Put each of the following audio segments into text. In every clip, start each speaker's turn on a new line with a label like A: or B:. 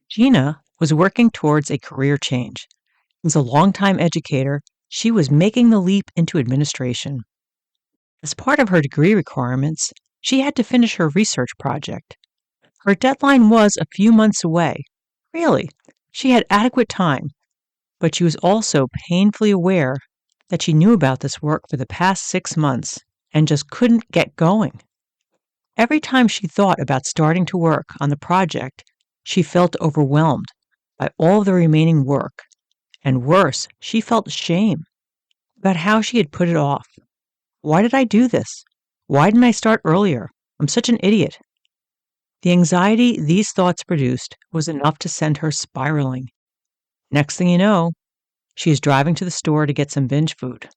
A: Gina was working towards a career change. As a longtime educator, she was making the leap into administration. As part of her degree requirements, she had to finish her research project. Her deadline was a few months away. Really, she had adequate time, but she was also painfully aware that she knew about this work for the past 6 months and just couldn't get going. Every time she thought about starting to work on the project, she felt overwhelmed by all the remaining work. And worse, she felt shame about how she had put it off. Why did I do this? Why didn't I start earlier? I'm such an idiot. The anxiety these thoughts produced was enough to send her spiraling. Next thing you know, she is driving to the store to get some Binge food.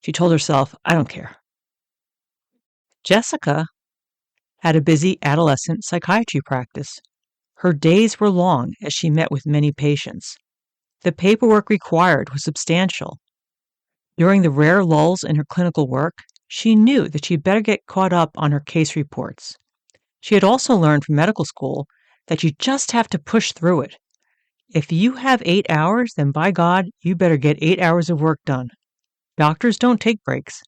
A: She told herself, I don't care. Jessica had a busy adolescent psychiatry practice. Her days were long as she met with many patients. The paperwork required was substantial. During the rare lulls in her clinical work, she knew that she'd better get caught up on her case reports. She had also learned from medical school that you just have to push through it. If you have 8 hours, then by God, you better get 8 hours of work done. Doctors don't take breaks.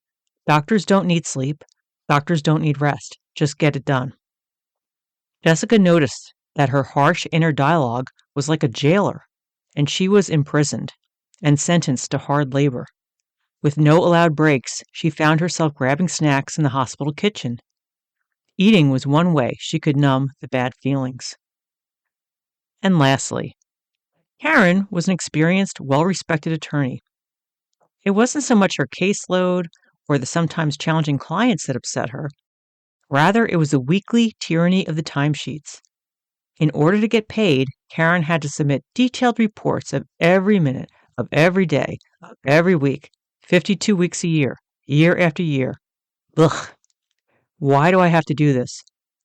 A: Doctors don't need sleep. Doctors don't need rest. Just get it done. Jessica noticed that her harsh inner dialogue was like a jailer, and she was imprisoned and sentenced to hard labor. With no allowed breaks, she found herself grabbing snacks in the hospital kitchen. Eating was one way she could numb the bad feelings. And lastly, Karen was an experienced, well-respected attorney. It wasn't so much her caseload or the sometimes challenging clients that upset her. Rather, it was the weekly tyranny of the timesheets. In order to get paid, Karen had to submit detailed reports of every minute, of every day, of every week, 52 weeks a year, year after year. Ugh! Why do I have to do this?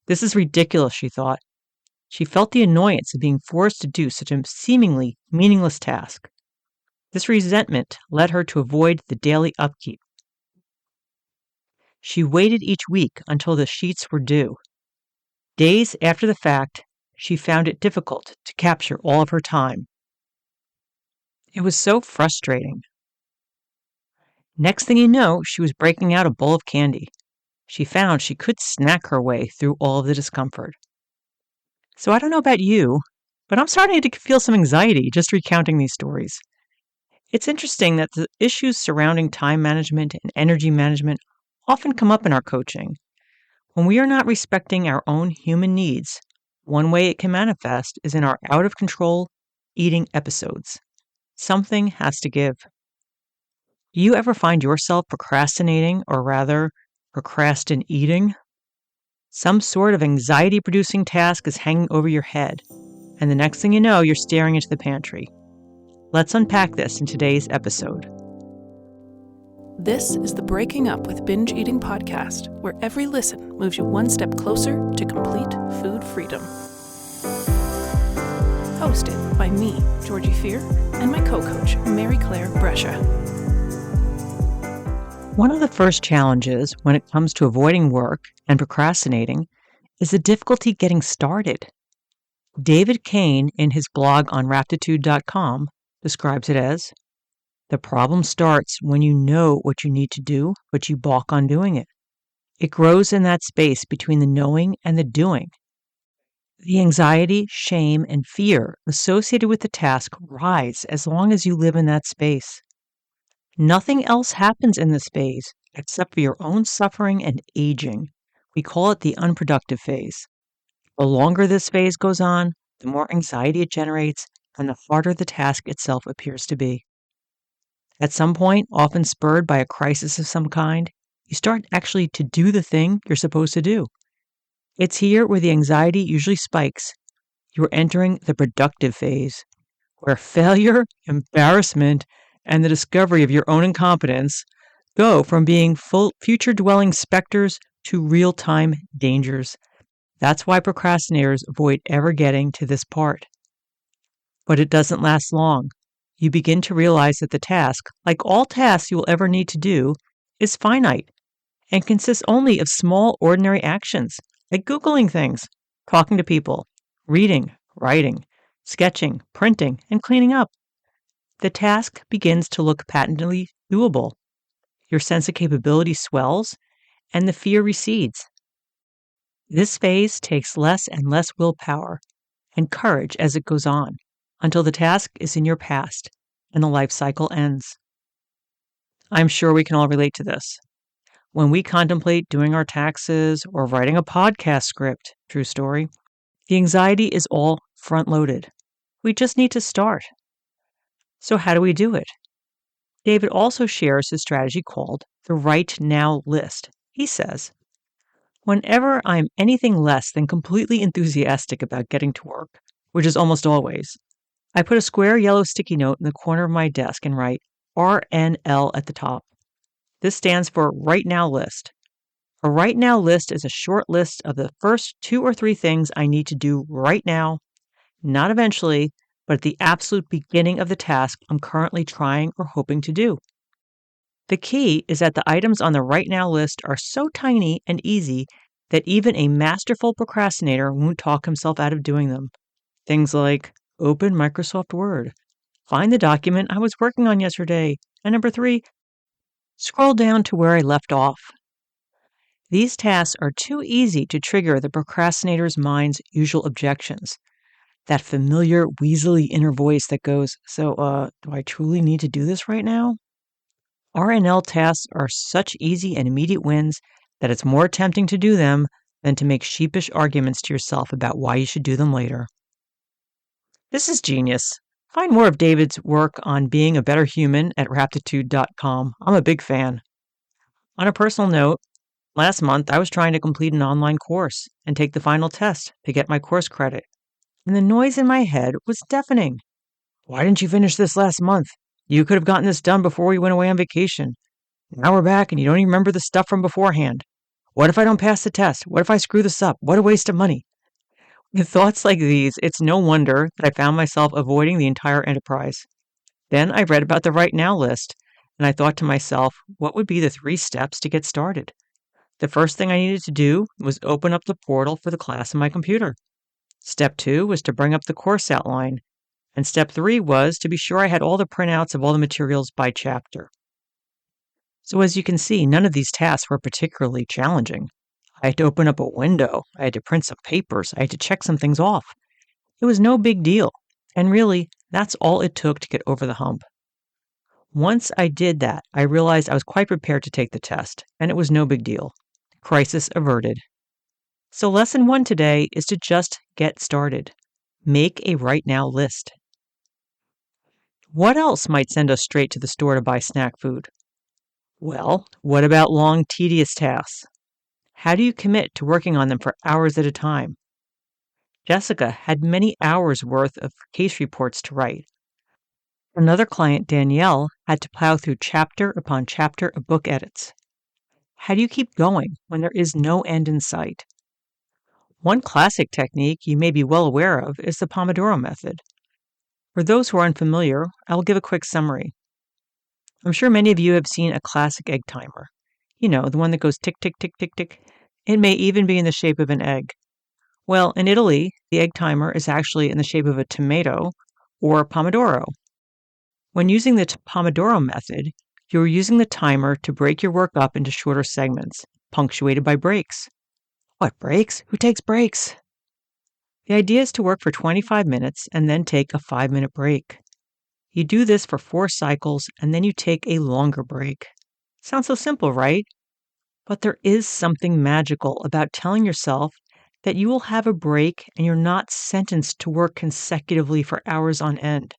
A: This is ridiculous, she thought. She felt the annoyance of being forced to do such a seemingly meaningless task. This resentment led her to avoid the daily upkeep. She waited each week until the sheets were due. Days after the fact, she found it difficult to capture all of her time. It was so frustrating. Next thing you know, she was breaking out a bowl of candy. She found she could snack her way through all of the discomfort. So I don't know about you, but I'm starting to feel some anxiety just recounting these stories. It's interesting that the issues surrounding time management and energy management often come up in our coaching. When we are not respecting our own human needs, one way it can manifest is in our out-of-control eating episodes. Something has to give. Do you ever find yourself procrastinating, or rather, procrastinating? Some sort of anxiety-producing task is hanging over your head, and the next thing you know, you're staring into the pantry. Let's unpack this in today's episode.
B: This is the Breaking Up with Binge Eating podcast, where every listen moves you one step closer to complete food freedom. Hosted by me, Georgie Fear, and my co-coach, Mary Claire Brescia.
A: One of the first challenges when it comes to avoiding work and procrastinating is the difficulty getting started. David Kane, in his blog on raptitude.com, describes it as, the problem starts when you know what you need to do, but you balk on doing it. It grows in that space between the knowing and the doing. The anxiety, shame, and fear associated with the task rise as long as you live in that space. Nothing else happens in this phase except for your own suffering and aging. We call it the unproductive phase. The longer this phase goes on, the more anxiety it generates, and the harder the task itself appears to be. At some point, often spurred by a crisis of some kind, you start actually to do the thing you're supposed to do. It's here where the anxiety usually spikes. You are entering the productive phase, where failure, embarrassment, and the discovery of your own incompetence go from being future-dwelling specters to real-time dangers. That's why procrastinators avoid ever getting to this part. But it doesn't last long. You begin to realize that the task, like all tasks you will ever need to do, is finite and consists only of small, ordinary actions, like Googling things, talking to people, reading, writing, sketching, printing, and cleaning up. The task begins to look patently doable. Your sense of capability swells, and the fear recedes. This phase takes less and less willpower and courage as it goes on, until the task is in your past and the life cycle ends. I'm sure we can all relate to this. When we contemplate doing our taxes or writing a podcast script, true story, the anxiety is all front-loaded. We just need to start. So how do we do it? David also shares his strategy called the Right Now list. He says, whenever I'm anything less than completely enthusiastic about getting to work, which is almost always, I put a square yellow sticky note in the corner of my desk and write RNL at the top. This stands for Right Now List. A Right Now list is a short list of the first 2 or 3 things I need to do right now, not eventually, but at the absolute beginning of the task I'm currently trying or hoping to do. The key is that the items on the Right Now list are so tiny and easy that even a masterful procrastinator won't talk himself out of doing them. Things like open Microsoft Word, find the document I was working on yesterday, and number 3, scroll down to where I left off. These tasks are too easy to trigger the procrastinator's mind's usual objections. That familiar weaselly inner voice that goes, so, do I truly need to do this right now? RNL tasks are such easy and immediate wins that it's more tempting to do them than to make sheepish arguments to yourself about why you should do them later. This is genius. Find more of David's work on being a better human at raptitude.com. I'm a big fan. On a personal note, last month I was trying to complete an online course and take the final test to get my course credit, and the noise in my head was deafening. Why didn't you finish this last month? You could have gotten this done before we went away on vacation. Now we're back and you don't even remember the stuff from beforehand. What if I don't pass the test? What if I screw this up? What a waste of money. With thoughts like these, it's no wonder that I found myself avoiding the entire enterprise. Then I read about the Right Now list, and I thought to myself, what would be the 3 steps to get started? The first thing I needed to do was open up the portal for the class on my computer. Step 2 was to bring up the course outline, and step 3 was to be sure I had all the printouts of all the materials by chapter. So as you can see, none of these tasks were particularly challenging. I had to open up a window, I had to print some papers, I had to check some things off. It was no big deal, and really, that's all it took to get over the hump. Once I did that, I realized I was quite prepared to take the test, and it was no big deal. Crisis averted. So lesson 1 today is to just get started. Make a Right Now list. What else might send us straight to the store to buy snack food? Well, what about long, tedious tasks? How do you commit to working on them for hours at a time? Jessica had many hours worth of case reports to write. Another client, Danielle, had to plow through chapter upon chapter of book edits. How do you keep going when there is no end in sight? One classic technique you may be well aware of is the Pomodoro method. For those who are unfamiliar, I will give a quick summary. I'm sure many of you have seen a classic egg timer. You know, the one that goes tick, tick, tick, tick, tick. It may even be in the shape of an egg. Well, in Italy, the egg timer is actually in the shape of a tomato or pomodoro. When using the Pomodoro method, you're using the timer to break your work up into shorter segments, punctuated by breaks. What breaks? Who takes breaks? The idea is to work for 25 minutes and then take a 5-minute break. You do this for 4 cycles and then you take a longer break. Sounds so simple, right? But there is something magical about telling yourself that you will have a break and you're not sentenced to work consecutively for hours on end.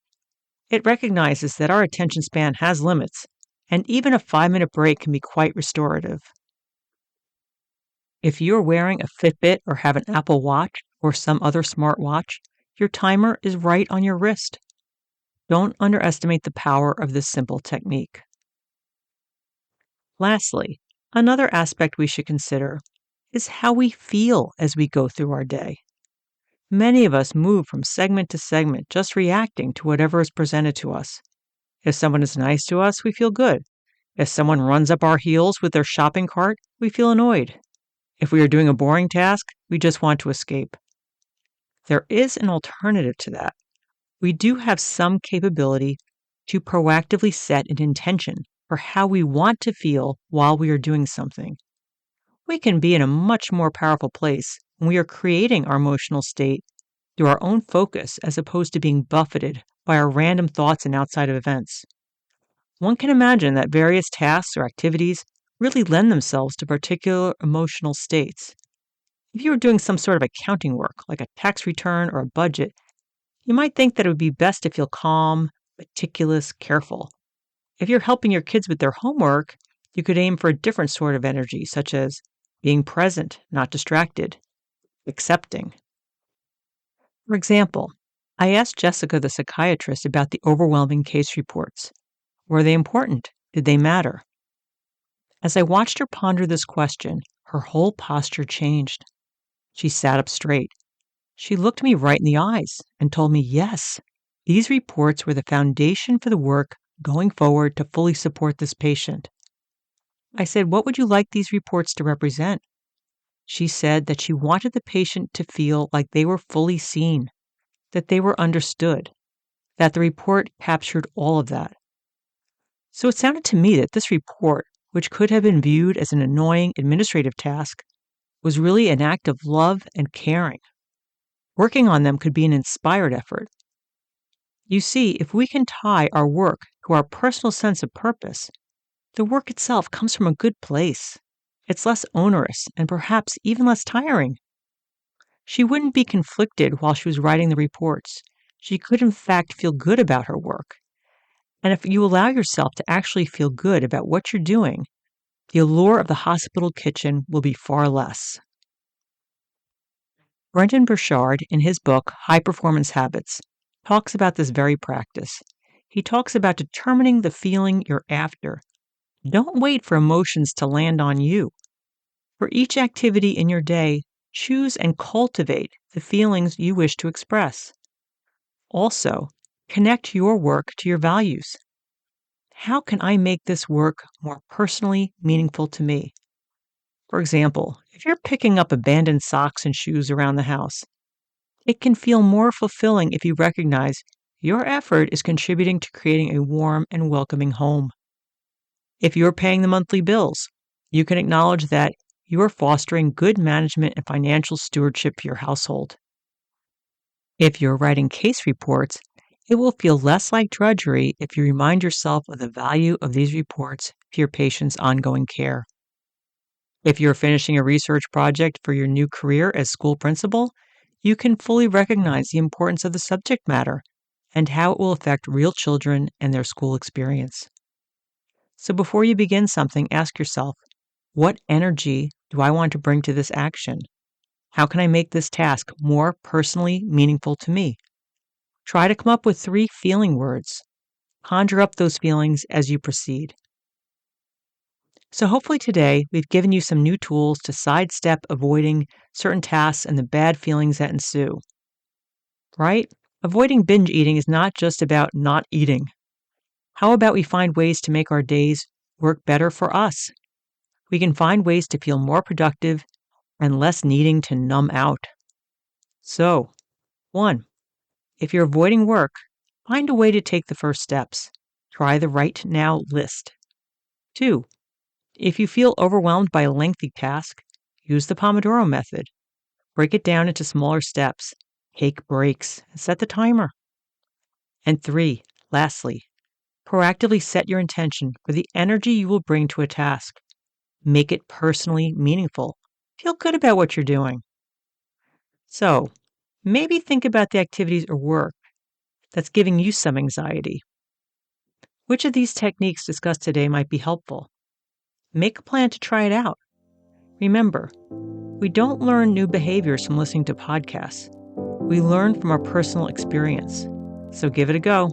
A: It recognizes that our attention span has limits, and even a 5-minute break can be quite restorative. If you're wearing a Fitbit or have an Apple Watch or some other smartwatch, your timer is right on your wrist. Don't underestimate the power of this simple technique. Lastly, another aspect we should consider is how we feel as we go through our day. Many of us move from segment to segment, just reacting to whatever is presented to us. If someone is nice to us, we feel good. If someone runs up our heels with their shopping cart, we feel annoyed. If we are doing a boring task, we just want to escape. There is an alternative to that. we do have some capability to proactively set an intention for how we want to feel while we are doing something. We can be in a much more powerful place when we are creating our emotional state through our own focus as opposed to being buffeted by our random thoughts and outside events. One can imagine that various tasks or activities really lend themselves to particular emotional states. If you were doing some sort of accounting work, like a tax return or a budget, you might think that it would be best to feel calm, meticulous, careful. If you're helping your kids with their homework, you could aim for a different sort of energy, such as being present, not distracted, accepting. For example, I asked Jessica, the psychiatrist, about the overwhelming case reports. Were they important? Did they matter? As I watched her ponder this question, her whole posture changed. She sat up straight. She looked me right in the eyes and told me, yes, these reports were the foundation for the work going forward to fully support this patient. I said, what would you like these reports to represent? She said that she wanted the patient to feel like they were fully seen, that they were understood, that the report captured all of that. So it sounded to me that this report, which could have been viewed as an annoying administrative task, was really an act of love and caring. Working on them could be an inspired effort. You see, if we can tie our work to our personal sense of purpose, the work itself comes from a good place. It's less onerous and perhaps even less tiring. She wouldn't be conflicted while she was writing the reports. She could, in fact, feel good about her work. And if you allow yourself to actually feel good about what you're doing, the allure of the hospital kitchen will be far less. Brendan Burchard, in his book, High Performance Habits, talks about this very practice. He talks about determining the feeling you're after. Don't wait for emotions to land on you. For each activity in your day, choose and cultivate the feelings you wish to express. Also, connect your work to your values. How can I make this work more personally meaningful to me? For example, if you're picking up abandoned socks and shoes around the house, it can feel more fulfilling if you recognize your effort is contributing to creating a warm and welcoming home. If you're paying the monthly bills, you can acknowledge that you are fostering good management and financial stewardship for your household. If you're writing case reports, it will feel less like drudgery if you remind yourself of the value of these reports for your patient's ongoing care. If you're finishing a research project for your new career as school principal, you can fully recognize the importance of the subject matter and how it will affect real children and their school experience. So before you begin something, ask yourself, what energy do I want to bring to this action? How can I make this task more personally meaningful to me? Try to come up with 3 feeling words. Conjure up those feelings as you proceed. So hopefully today we've given you some new tools to sidestep avoiding certain tasks and the bad feelings that ensue. Right? Avoiding binge eating is not just about not eating. How about we find ways to make our days work better for us? We can find ways to feel more productive and less needing to numb out. So, 1. If you're avoiding work, find a way to take the first steps. Try the Right Now list. 2. If you feel overwhelmed by a lengthy task, use the Pomodoro method. Break it down into smaller steps. Take breaks and set the timer. And 3, lastly, proactively set your intention for the energy you will bring to a task. Make it personally meaningful. Feel good about what you're doing. So, maybe think about the activities or work that's giving you some anxiety. Which of these techniques discussed today might be helpful? Make a plan to try it out. Remember, we don't learn new behaviors from listening to podcasts. We learn from our personal experience. So give it a go.